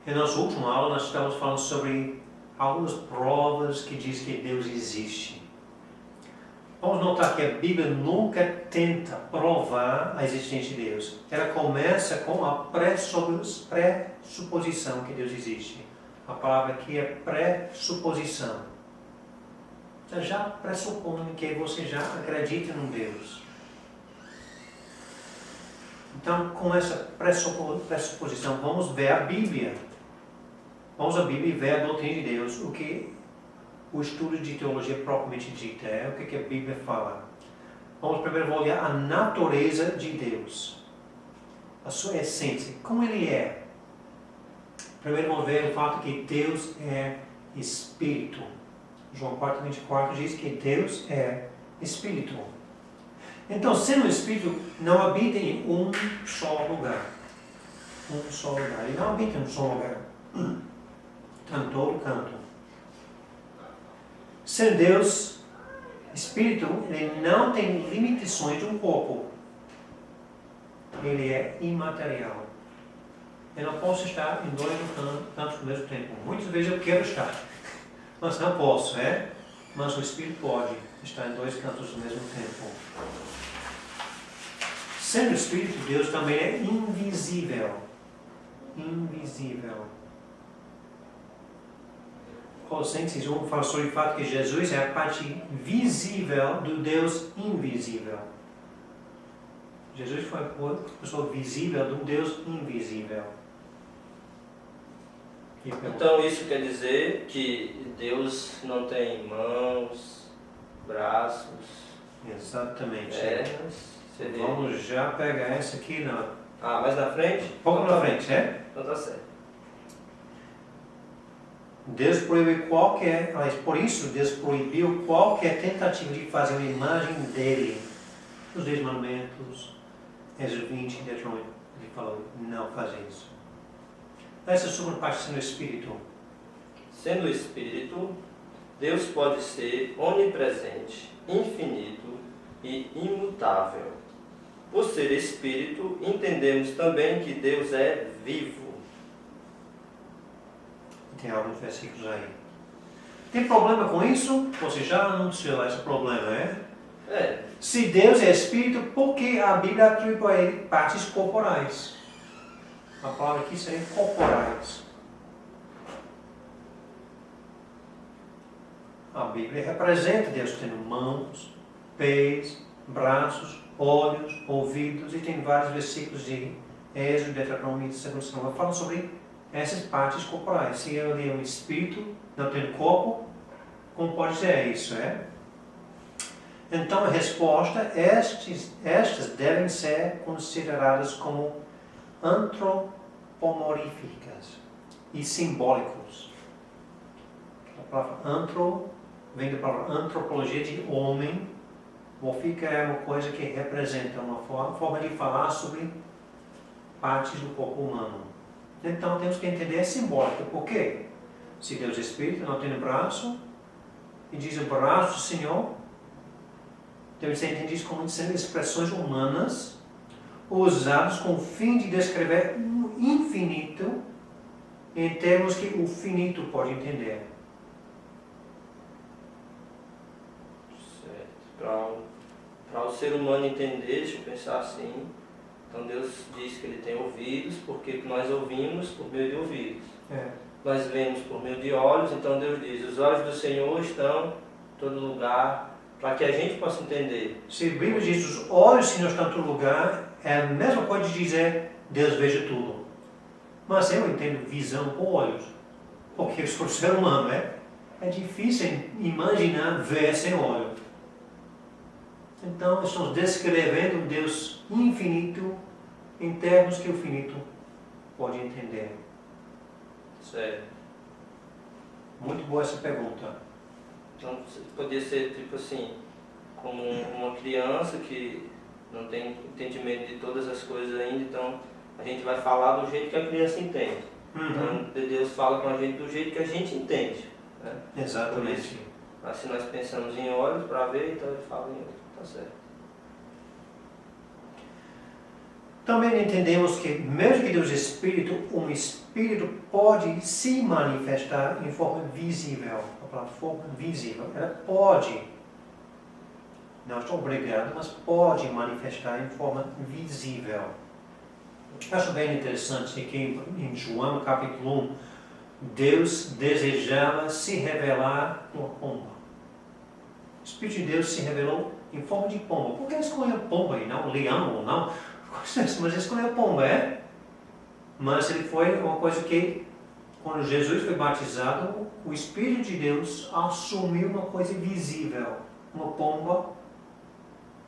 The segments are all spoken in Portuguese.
Em nossa última aula, nós estamos falando sobre algumas provas que diz que Deus existe. Vamos notar que a Bíblia nunca tenta provar a existência de Deus. Ela começa com a pressuposição que Deus existe. A palavra aqui é pressuposição. Você já pressupõe que você já acredita num Deus. Então, com essa pressuposição, vamos ver a Bíblia. Vamos à Bíblia e ver a doutrina de Deus, o que o estudo de teologia propriamente dita é, o que a Bíblia fala. Vamos primeiro olhar a natureza de Deus, a sua essência, como Ele é. Primeiro vamos ver o fato que Deus é Espírito. João 4:24 diz que Deus é Espírito. Então, sendo Espírito, não habita em um só lugar. Um só lugar. Ele não habita em um só lugar. Está em todo canto. Sendo Deus Espírito, Ele não tem limitações de um corpo. Ele é imaterial. Eu não posso estar em dois cantos ao mesmo tempo. Muitas vezes eu quero estar, mas não posso, Mas o Espírito pode estar em dois cantos ao mesmo tempo. Sendo Espírito, Deus também é invisível. Invisível. Colossenses 1 fala sobre o fato que Jesus é a parte visível do Deus invisível. Jesus foi a pessoa visível do Deus invisível. Então isso quer dizer que Deus não tem mãos, braços, exatamente. pernas. Vamos já pegar essa aqui mais na frente? Um pouco na frente, Então tá certo. Deus proibiu por isso Deus proibiu qualquer tentativa de fazer uma imagem dele. Os 10 mandamentos, Êxodo 20, Deuteronômio, ele falou, não fazer isso. Essa segunda parte sendo Espírito. Sendo Espírito, Deus pode ser onipresente, infinito e imutável. Por ser Espírito, entendemos também que Deus é vivo. Tem alguns versículos aí. Tem problema com isso? Você já anunciou esse problema, Se Deus é Espírito, por que a Bíblia atribui a Ele partes corporais? A palavra aqui seria corporais. A Bíblia representa Deus tendo mãos, pés, braços, olhos, ouvidos, e tem vários versículos de Êxodo, Deuteronômio e 2 Samuel falando sobre essas partes corporais. Se ele é um espírito, não tem corpo, como pode ser isso, Então a resposta, estas devem ser consideradas como antropomorfíficas e simbólicos. A palavra antro vem da palavra antropologia de homem. Morfíca é uma coisa que representa uma forma de falar sobre partes do corpo humano. Então temos que entender a simbólica. Por quê? Se Deus é Espírito, não tem braço, e diz o braço do Senhor, deve ser entendido como sendo expressões humanas usadas com o fim de descrever o infinito em termos que o finito pode entender. Certo. Para o ser humano entender, deixa eu pensar assim, então Deus diz que Ele tem ouvidos, porque nós ouvimos por meio de ouvidos. Nós vemos por meio de olhos, então Deus diz, os olhos do Senhor estão em todo lugar, para que a gente possa entender. Se a Bíblia diz os olhos do Senhor estão em todo lugar, é a mesma coisa de dizer Deus veja tudo. Mas eu entendo visão por olhos, porque eu sou ser humano, É difícil imaginar ver sem olho. Então, estamos descrevendo um Deus infinito em termos que o finito pode entender. Certo. Muito boa essa pergunta. Então, poderia ser tipo assim, como uma criança que não tem entendimento de todas as coisas ainda, então a gente vai falar do jeito que a criança entende. Então, Deus fala com a gente do jeito que a gente entende. Exatamente. Assim nós pensamos em olhos para ver, então Ele fala em olhos. Tá certo. Também entendemos que, mesmo que Deus é Espírito, um Espírito pode se manifestar em forma visível. A palavra forma visível. Ela pode, não estou obrigado, mas pode manifestar em forma visível. Acho bem interessante que em João capítulo 1, Deus desejava se revelar numa pomba. O Espírito de Deus se revelou em forma de pomba. Por que ele escolheu pomba e não leão ou não? Mas ele escolheu pomba, é? Mas ele foi uma coisa que, quando Jesus foi batizado, o Espírito de Deus assumiu uma coisa visível. Uma pomba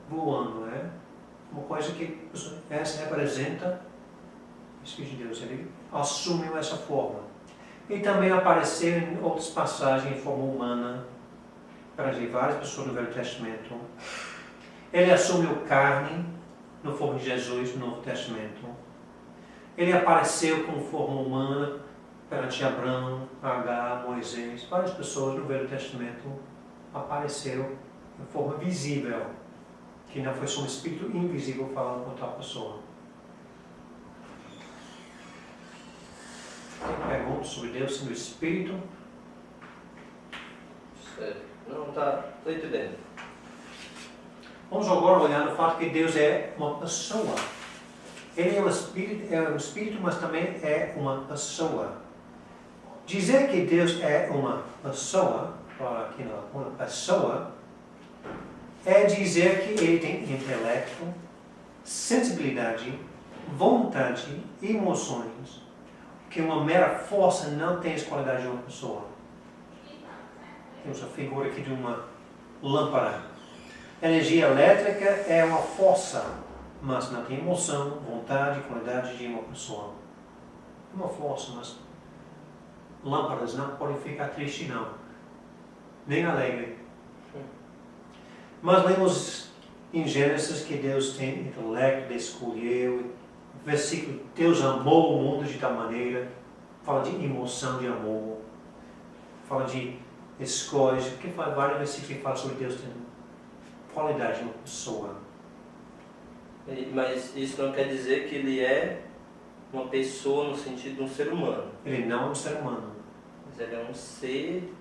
voando, é? Uma coisa que essa representa o Espírito de Deus. Ele assumiu essa forma. E também apareceu em outras passagens em forma humana, para várias pessoas no Velho Testamento. Ele assumiu carne, no forma de Jesus, no Novo Testamento. Ele apareceu com forma humana perante Abraão, Agar, Moisés. Várias pessoas no Velho Testamento apareceu de forma visível, que não foi só um espírito invisível falando com tal pessoa. Tem perguntas sobre Deus sendo espírito? Certo. Não, tá entendendo. Vamos agora olhar no fato que Deus é uma pessoa. Ele é um espírito, mas também é uma pessoa. Dizer que Deus é uma pessoa, fala aqui não, uma pessoa, é dizer que ele tem intelecto, sensibilidade, vontade, emoções, que uma mera força não tem as qualidades de uma pessoa. Temos a figura aqui de uma lâmpada. A energia elétrica é uma força, mas não tem emoção, vontade, qualidade de uma pessoa. É uma força, mas lâmpadas não podem ficar tristes, não. Nem alegre. Mas lemos em Gênesis que Deus tem intelecto, Ele escolheu. Versículo, Deus amou o mundo de tal maneira. Fala de emoção de amor. Fala de escolhas, porque fala vários versículos que falam sobre Deus tendo qualidade de uma pessoa. Mas isso não quer dizer que ele é uma pessoa no sentido de um ser humano. Ele não é um ser humano. Mas ele é um ser,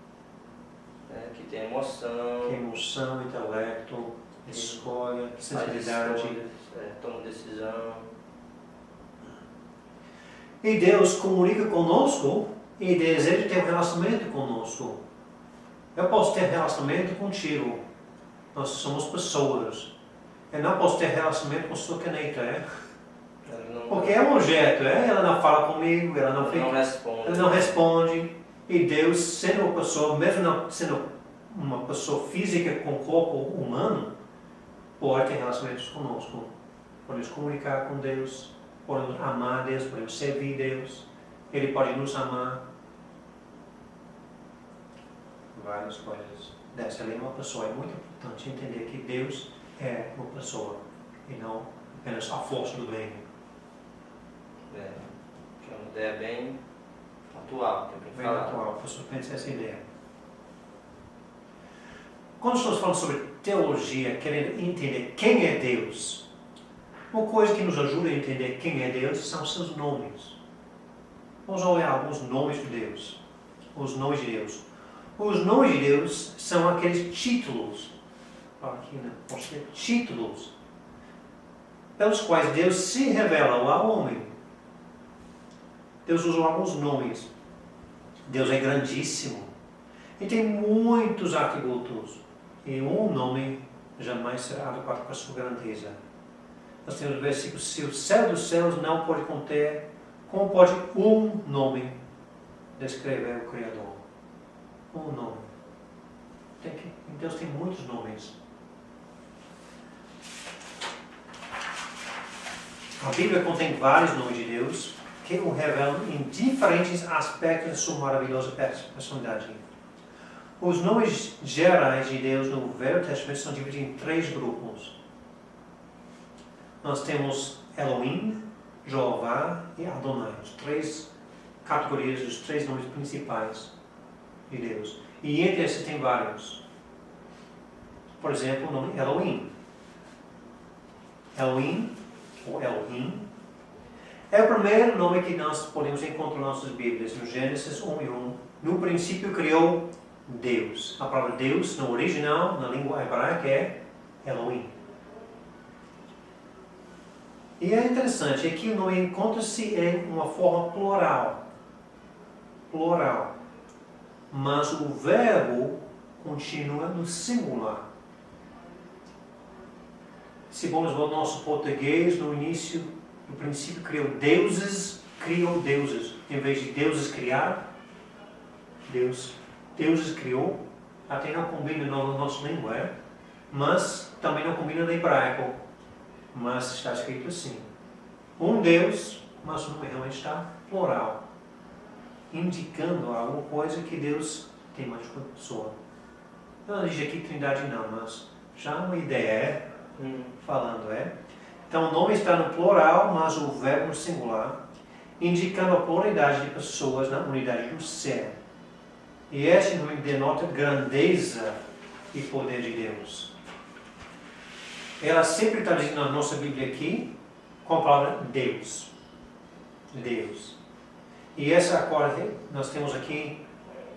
né, que tem emoção. Tem emoção, intelecto, escolha, sensibilidade. Toma decisão. E Deus comunica conosco e deseja ter um relacionamento conosco. Eu posso ter relacionamento contigo. Nós somos pessoas. Eu não posso ter relacionamento com sua caneta, é? Porque é um objeto, é? Ela não fala comigo, ela não responde. E Deus, sendo uma pessoa, mesmo não sendo uma pessoa física com corpo humano, pode ter relacionamentos conosco. Podemos comunicar com Deus, podemos amar Deus, podemos servir Deus. Ele pode nos amar. Várias coisas dessa. Ele é uma pessoa. É muito importante entender que Deus é uma pessoa e não apenas a força do bem. Que é uma ideia bem atual. Bem atual. A pessoa pensa essa ideia. Quando estamos falando sobre teologia, querendo entender quem é Deus, uma coisa que nos ajuda a entender quem é Deus são seus nomes. Vamos olhar alguns nomes de Deus. Os nomes de Deus. Os nomes de Deus são aqueles títulos, aqui, né? Títulos pelos quais Deus se revela ao homem. Deus usou alguns nomes. Deus é grandíssimo e tem muitos atributos. E um nome jamais será adequado para a sua grandeza. Nós temos o versículo: se o céu dos céus não pode conter, como pode um nome descrever o Criador? Um nome. Deus tem muitos nomes. A Bíblia contém vários nomes de Deus que o revelam em diferentes aspectos de sua maravilhosa personalidade. Os nomes gerais de Deus no Velho Testamento são divididos em 3 grupos. Nós temos Elohim, Jeová e Adonai. As 3 categorias dos 3 nomes principais de Deus. E entre esses tem vários. Por exemplo, o nome Elohim. Elohim ou Elohim. É o primeiro nome que nós podemos encontrar nas nossas Bíblias, no Gênesis 1:1. No princípio criou Deus. A palavra Deus, no original, na língua hebraica, é Elohim. E é interessante, aqui o nome encontra-se em uma forma plural. Plural. Mas o verbo continua no singular. Se vamos ao nosso português, no início, no princípio criou deuses. Em vez de deuses criar, deuses criou. Até não combina na nossa língua, mas também não combina no hebraico. Mas está escrito assim. Um Deus, mas o nome realmente está plural. Indicando alguma coisa que Deus tem mais de uma pessoa. Não diz aqui trindade não, mas já uma ideia, falando, Então o nome está no plural, mas o verbo no singular, indicando a pluralidade de pessoas na unidade do ser. E este nome denota grandeza e poder de Deus. Ela sempre está dizendo na nossa Bíblia aqui, com a palavra Deus. Deus. E essa agora nós temos aqui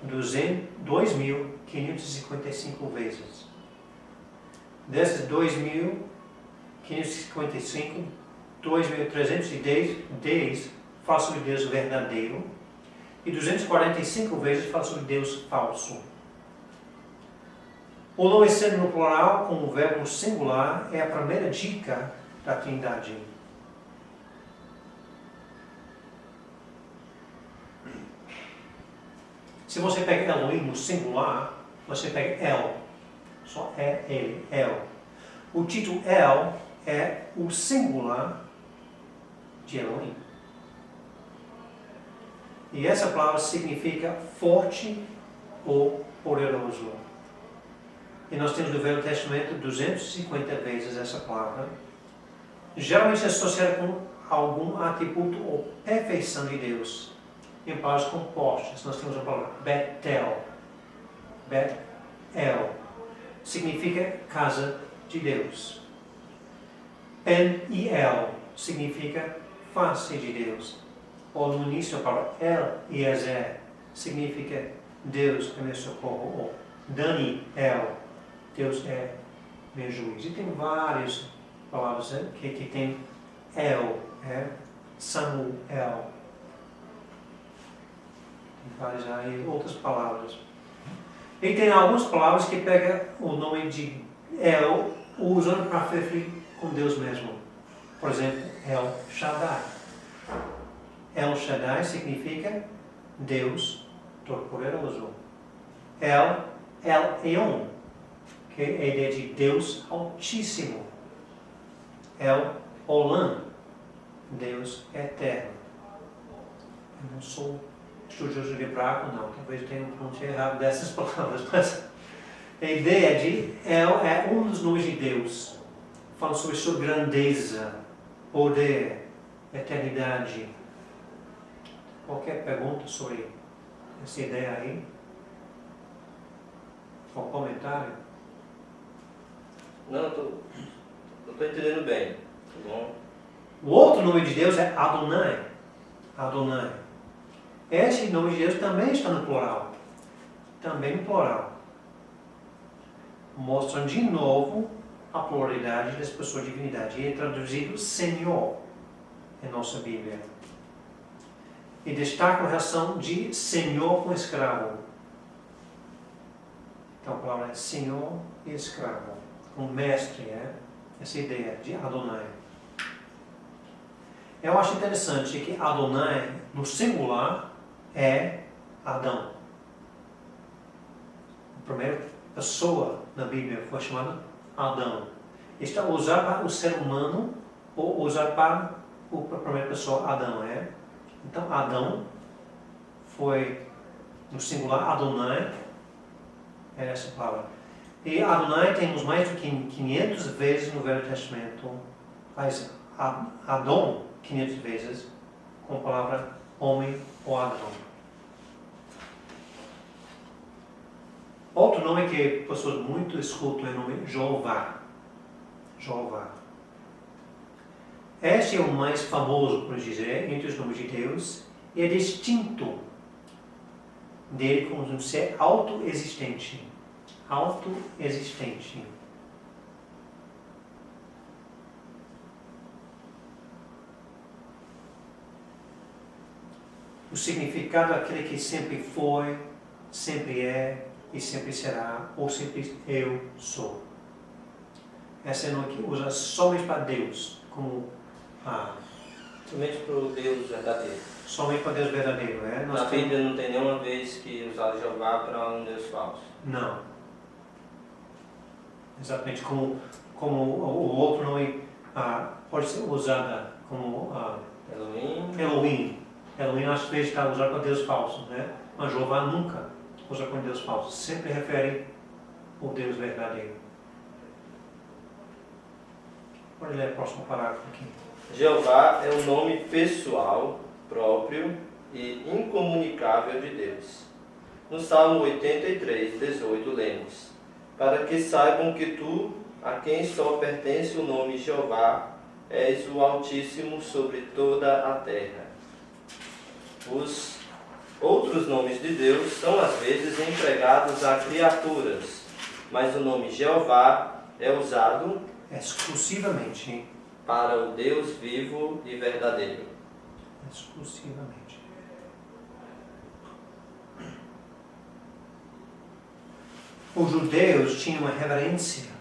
2.555 vezes. Dessas 2.555, 2.310 fala sobre Deus verdadeiro e 245 vezes fala sobre Deus falso. O nome sendo no plural com o verbo no singular é a primeira dica da Trindade. Se você pega Elohim no singular, você pega El. Só é ele, El. O título El é o singular de Elohim. E essa palavra significa forte ou poderoso. E nós temos no Velho Testamento 250 vezes essa palavra. Geralmente é associada com algum atributo ou perfeição de Deus. Em palavras compostas, nós temos a palavra Betel. Betel significa casa de Deus. Ben-El significa face de Deus. Ou no início a palavra El-Iezer significa Deus é meu socorro. Ou Dani-El, Deus é meu juiz. E tem várias palavras que tem El, Samuel. Várias aí, outras palavras. E tem algumas palavras que pegam o nome de El, usam para referir com Deus mesmo. Por exemplo, El Shaddai. El Shaddai significa Deus Todo-Poderoso. El Elyon, que é a ideia de Deus Altíssimo. El Olam, Deus Eterno. Eu não sou estudioso de hebraico, não. Talvez eu tenha um pronúncio errado dessas palavras, mas a ideia de El é um dos nomes de Deus. Fala sobre sua grandeza, poder, eternidade. Qualquer pergunta sobre essa ideia aí? Ou comentário? Não, eu estou entendendo bem. Tá bom? O outro nome de Deus é Adonai. Adonai. Esse nome de Deus também está no plural. Também no plural. Mostrando de novo a pluralidade das pessoas de divindade. E é traduzido Senhor em nossa Bíblia. E destaca a relação de Senhor com escravo. Então a palavra é Senhor e escravo. Com mestre, essa ideia de Adonai. Eu acho interessante que Adonai, no singular, é Adão. A primeira pessoa na Bíblia foi chamada Adão. Está usado para o ser humano ou usado para a primeira pessoa, Adão. Então, Adão foi, no singular, Adonai, é essa palavra. E Adonai temos mais de 500 vezes no Velho Testamento. Mas Adão, 500 vezes, com a palavra homem ou Adão. Outro nome que pessoas muito escutam é o nome Jeová. Jeová. Este é o mais famoso, por dizer, entre os nomes de Deus, e é distinto dele como um ser autoexistente. Autoexistente. O significado é aquele que sempre foi, sempre é e sempre será, ou sempre eu sou. Essa é o que usa somente para Deus, como somente para o Deus verdadeiro. Somente para Deus verdadeiro, é? Na Bíblia não tem nenhuma vez que usar Jeová para um Deus falso. Não. Exatamente como o outro nome pode ser usado como Elohim. Elohim às vezes está usado para Deus falso, né? Mas Jeová nunca usa para Deus falso. Sempre refere ao Deus verdadeiro. Pode ler o próximo parágrafo aqui. Jeová é um nome pessoal, próprio e incomunicável de Deus. No Salmo 83, 18, lemos: para que saibam que tu, a quem só pertence o nome Jeová, és o Altíssimo sobre toda a terra. Os outros nomes de Deus são às vezes empregados a criaturas, mas o nome Jeová é usado exclusivamente para o Deus vivo e verdadeiro. Exclusivamente. Os judeus tinham uma reverência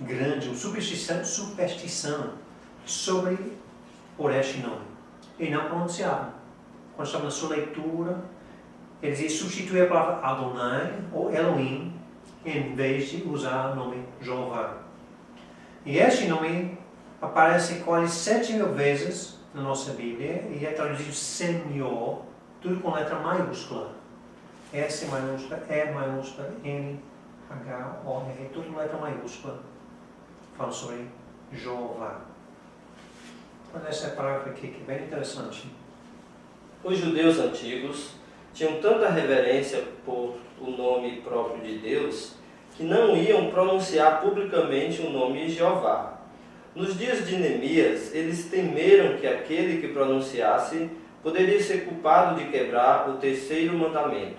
grande, uma superstição por este nome. E não pronunciavam. Quando estavam na sua leitura, eles iam substituir a palavra Adonai ou Elohim em vez de usar o nome Jeová. E este nome aparece quase 7.000 vezes na nossa Bíblia e é traduzido Senhor, tudo com letra maiúscula. S maiúscula, E maiúscula, N, H, O, R, tudo com letra maiúscula. Fala sobre Jeová. Olha essa palavra aqui que é bem interessante. Os judeus antigos tinham tanta reverência por o nome próprio de Deus que não iam pronunciar publicamente o nome Jeová. Nos dias de Neemias, eles temeram que aquele que pronunciasse poderia ser culpado de quebrar o terceiro mandamento: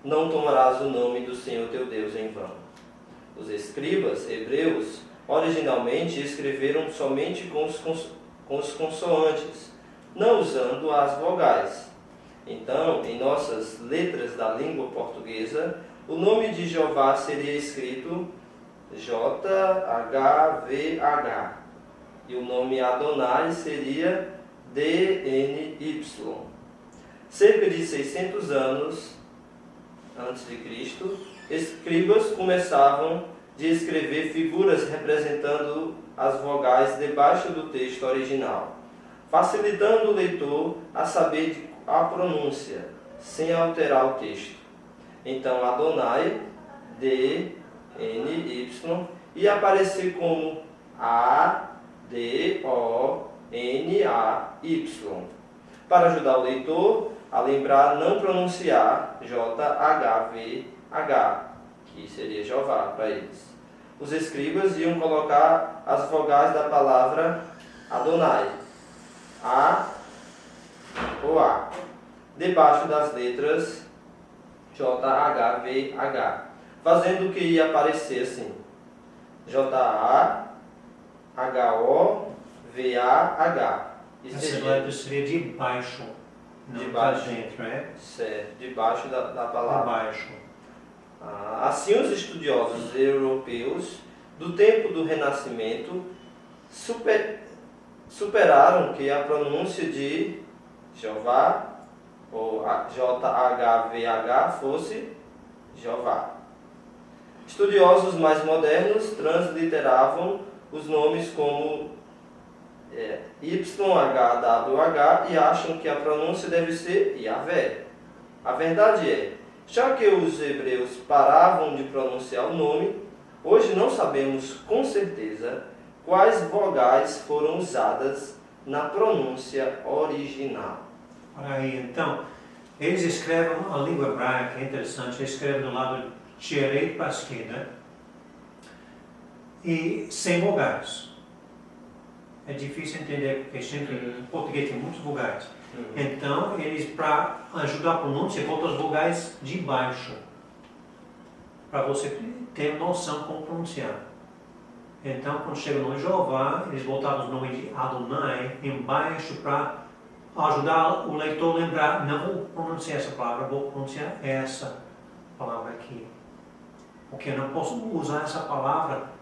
não tomarás o nome do Senhor teu Deus em vão. Os escribas hebreus originalmente escreveram somente com os consoantes, não usando as vogais. Então, em nossas letras da língua portuguesa, o nome de Jeová seria escrito JHVH e o nome Adonai seria DNY. Cerca de 600 anos antes de Cristo, escribas começavam de escrever figuras representando as vogais debaixo do texto original, facilitando o leitor a saber a pronúncia, sem alterar o texto. Então, Adonai, D-N-Y, ia aparecer como A-D-O-N-A-Y, para ajudar o leitor a lembrar não pronunciar J-H-V-H, que seria Jeová para eles. Os escribas iam colocar as vogais da palavra Adonai, A ou A, debaixo das letras J-H-V-H, fazendo o que ia aparecer assim: J-A-H-O-V-A-H. Essa letra seria de baixo, não de baixo, dentro, né? Certo, debaixo da palavra. De baixo. Assim, os estudiosos europeus do tempo do Renascimento superaram que a pronúncia de Jeová ou J-H-V-H fosse Jeová. Estudiosos mais modernos transliteravam os nomes como YHWH e acham que a pronúncia deve ser Yahvé. A verdade é, já que os hebreus paravam de pronunciar o nome, hoje não sabemos com certeza quais vogais foram usadas na pronúncia original. Aí, então, eles escrevem a língua hebraica, é interessante, eles escrevem do lado direito para a esquerda e sem vogais. é difícil entender, porque sempre em português tem muitas vogais. Então, eles, para ajudar a pronúncia, botam as vogais de baixo, para você ter noção como pronunciar. Então, quando chega o nome Jeová, eles botaram o nome de Adonai embaixo para ajudar o leitor a lembrar, não vou pronunciar essa palavra, vou pronunciar essa palavra aqui. Porque eu não posso usar essa palavra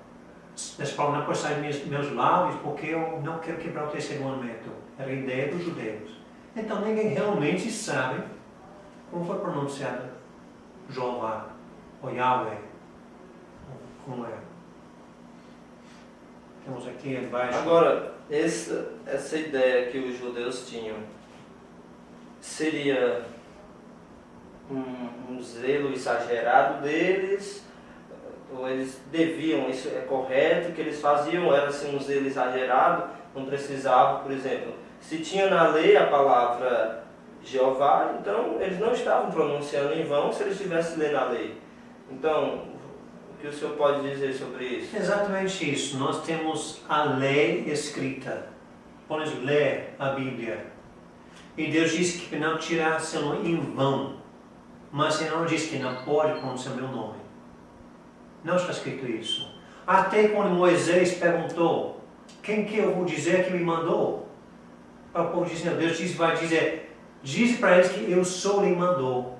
não pode sair dos meus lábios, porque eu não quero quebrar o terceiro mandamento. Era a ideia dos judeus. Então ninguém realmente sabe como foi pronunciado Jeová, ou Yahweh, como é. Temos aqui embaixo. Agora, essa ideia que os judeus tinham seria um zelo exagerado deles, ou eles deviam, isso é correto, o que eles faziam era assim, um zelo exagerado, não precisava, por exemplo, se tinha na lei a palavra Jeová, então eles não estavam pronunciando em vão se eles estivessem lendo a lei. Então, o que o senhor pode dizer sobre isso? Exatamente isso. Nós temos a lei escrita. Podemos ler a Bíblia. E Deus disse que não tirar seu nome em vão. Mas Ele não disse que não pode pronunciar meu nome. Não está escrito isso. Até quando Moisés perguntou, quem que eu vou dizer que me mandou? Para o povo dizer, Deus disse, vai dizer, diz para eles que eu sou lhe mandou.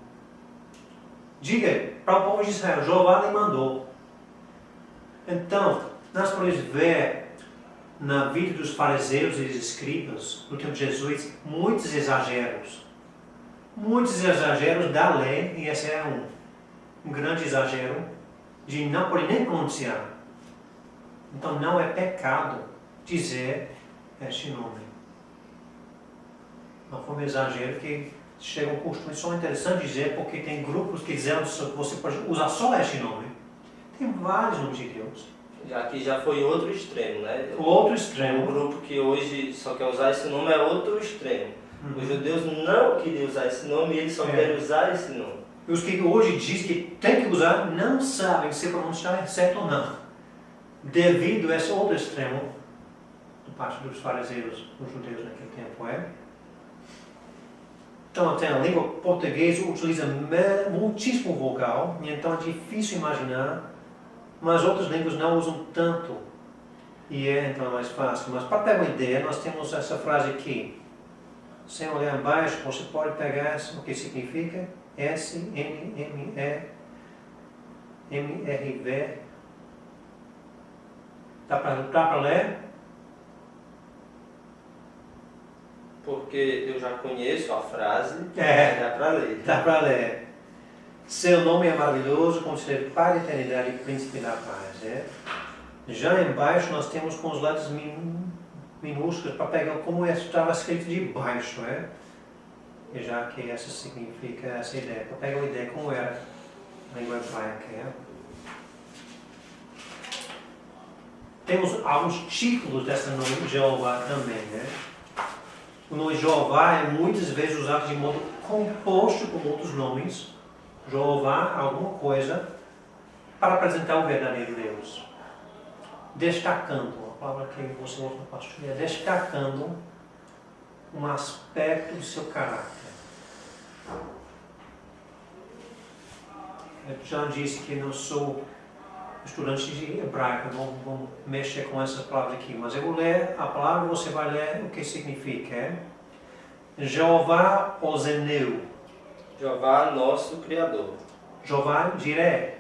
Diga para o povo de Israel, Jeová lhe mandou. Então, nós podemos ver na vida dos fariseus e dos escribas, no tempo de Jesus, muitos exageros. Muitos exageros da lei, e esse é um grande exagero, de não poder nem pronunciar. Então não é pecado dizer este nome. Não foi um exagero que chega a um costume só interessante dizer, porque tem grupos que dizem que você pode usar só este nome. Tem vários nomes de Deus. Aqui já foi outro extremo, né? O outro extremo. O grupo que hoje só quer usar esse nome é outro extremo. Os judeus não queriam usar esse nome e eles só querem usar esse nome. Os que hoje dizem que tem que usar não sabem se pronunciar certo ou não. Devido a esse outro extremo, do parte dos fariseus, os judeus naquele tempo, Então até a língua portuguesa utiliza muitíssimo vogal, e então é difícil imaginar, mas outras línguas não usam tanto. E então mais fácil. Mas para ter uma ideia, nós temos essa frase aqui. Sem olhar embaixo, você pode pegar o que significa S-N-M-E-M-R-V. Dá para ler? Porque eu já conheço a frase, dá para ler. Dá para ler. Seu nome é maravilhoso, como ser Pai da eternidade e Príncipe da paz. Já embaixo nós temos com os letras minúsculas para pegar como estava escrito de baixo, E já que essa significa essa ideia, para pegar uma ideia como era a língua hebraica. Temos alguns títulos desse nome Jeová também, O nome Jeová é muitas vezes usado de modo composto com outros nomes. Jeová, alguma coisa, para apresentar o verdadeiro Deus. Destacando, a palavra que você usa no pastor, destacando um aspecto do seu caráter. Eu já disse que não sou estudante de hebraico, não vou mexer com essa palavra aqui, mas eu vou ler a palavra e você vai ler o que significa. Jeová Ozeneu. Jeová, nosso Criador. Jeová Jireh.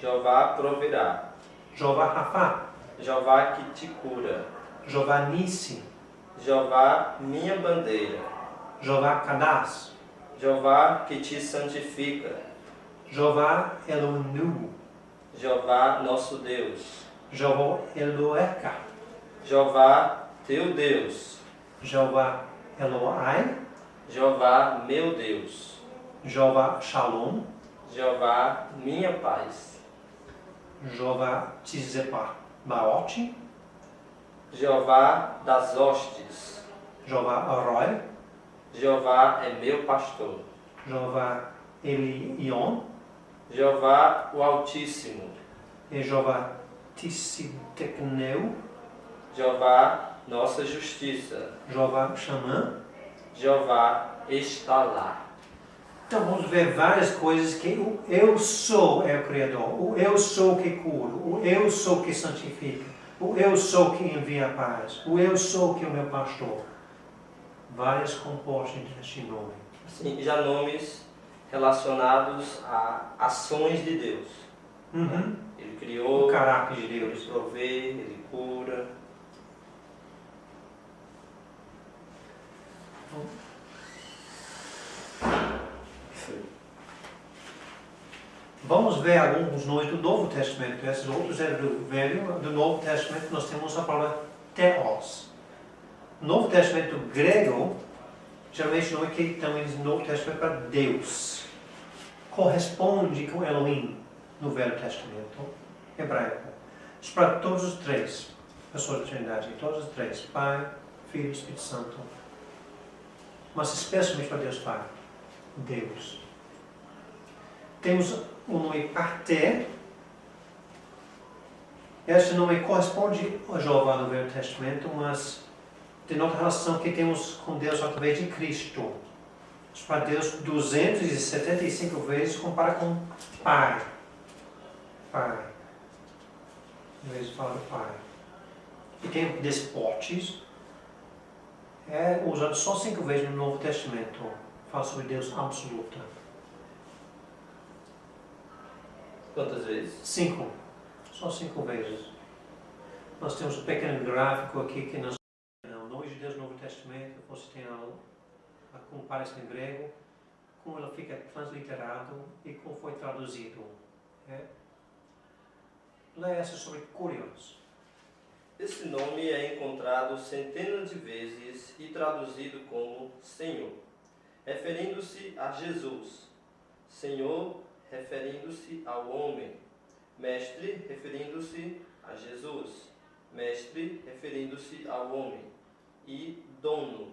Jeová proverá. Jeová Rafá. Jeová que te cura. Jeová Nissi. Jeová, minha bandeira. Jeová Kadas. Jeová que te santifica. Jeová Elonu. Jeová, nosso Deus. Jeová Eloeka. Jeová, teu Deus. Jeová Eloai. Jeová, meu Deus. Jeová Shalom. Jeová, minha paz. Jeová Tzebar Baote. Jeová das hostes. Jeová Aroi. Jeová é meu pastor. Jeová Elion. Jeová, o Altíssimo. E Jeová Tissidekneu. Jeová, Nossa justiça. Jeová Shammah. Jeová está lá. Então vamos ver várias coisas que o eu sou é o Criador, o eu sou que cura, o eu sou que santifica, o eu sou que envia a paz, o eu sou que é o meu pastor. Várias compostas deste nome. Sim, já nomes relacionados a ações de Deus. Uhum. Ele criou, o caráter de Deus. Ele provê, Ele cura. Vamos ver alguns nomes do Novo Testamento. Esses outros eram do Velho. Do Novo Testamento nós temos a palavra Theos. No Novo Testamento grego, geralmente o nome que também no Novo Testamento para Deus. Corresponde com Elohim no Velho Testamento hebraico. Isso para todos os três pessoas da Trindade. Todos os três. Pai, Filho e Espírito Santo. Mas especialmente para Deus Pai. Deus. Temos o nome Parté. Esse nome corresponde a Jeová no Velho Testamento, mas denota a relação que temos com Deus através de Cristo. Para Deus 275 vezes compara com Pai. Pai. Em vez de falar do Pai. E tem Despotes. É usado só 5 vezes no Novo Testamento. Fala sobre Deus absoluta. Quantas vezes? 5. Só 5 vezes. Nós temos um pequeno gráfico aqui que nós o nome de Deus no Novo Testamento, você tem como parece em grego, como ele fica transliterado e como foi traduzido. Leia essa sobre Kurios. Esse nome é encontrado centenas de vezes e traduzido como Senhor, referindo-se a Jesus. Senhor, referindo-se ao homem. Mestre, referindo-se a Jesus. Mestre, referindo-se ao homem. E dono.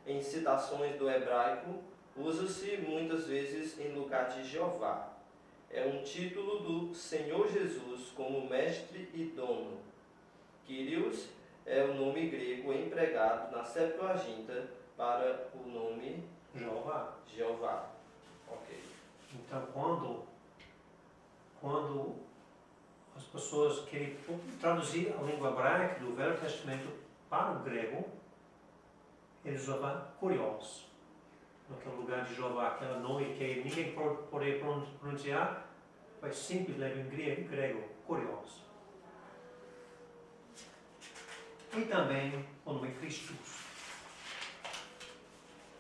Em citações do hebraico, usa-se muitas vezes em lugar de Jeová. É um título do Senhor Jesus como mestre e dono. Kyrios é o nome grego empregado na Septuaginta para o nome Jeová. Jeová. Ok. Então, quando as pessoas querem traduzir a língua hebraica do Velho Testamento para o grego, eles usavam Kurios. Naquele lugar de Jeová, aquele nome que ninguém poderia pronunciar, vai simples ler em grego, Kurios. E também o nome Christus.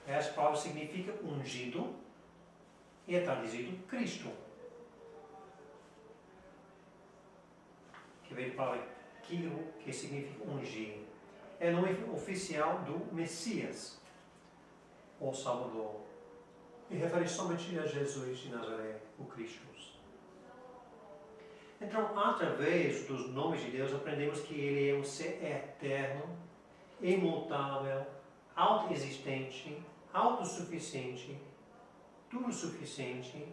Essa palavra significa ungido e é traduzido Cristo. Que vem da palavra Kyro, que significa ungir. É o nome oficial do Messias, ou Salvador. E refere somente a Jesus de Nazaré, o Cristo. Então, através dos nomes de Deus, aprendemos que Ele é um ser eterno, imutável, autoexistente, autossuficiente, tudo suficiente,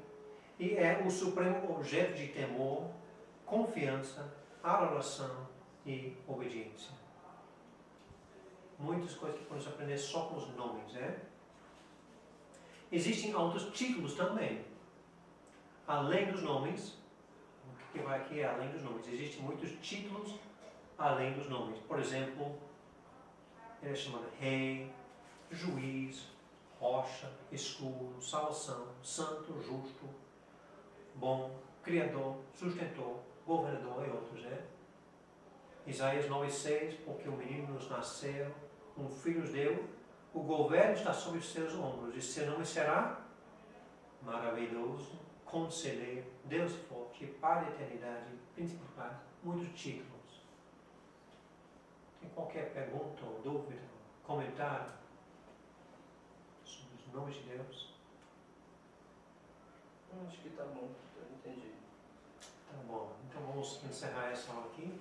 e é o supremo objeto de temor, confiança, adoração e obediência. Muitas coisas que podemos aprender só com os nomes, Existem outros títulos também. Além dos nomes, o que vai aqui é além dos nomes. Existem muitos títulos além dos nomes. Por exemplo, ele é chamado Rei, Juiz, Rocha, Escudo, Salvação, Santo, Justo, Bom, Criador, Sustentor, Governador e outros, Isaías 9,6, porque o menino nos nasceu, um filho nos deu, o governo está sobre os seus ombros, e seu nome será maravilhoso, conselheiro, Deus forte, Pai da eternidade, príncipe de paz, muitos títulos. Tem qualquer pergunta ou dúvida, comentário sobre os nomes de Deus? Acho que está bom, eu entendi. Tá bom, então vamos encerrar essa aula aqui.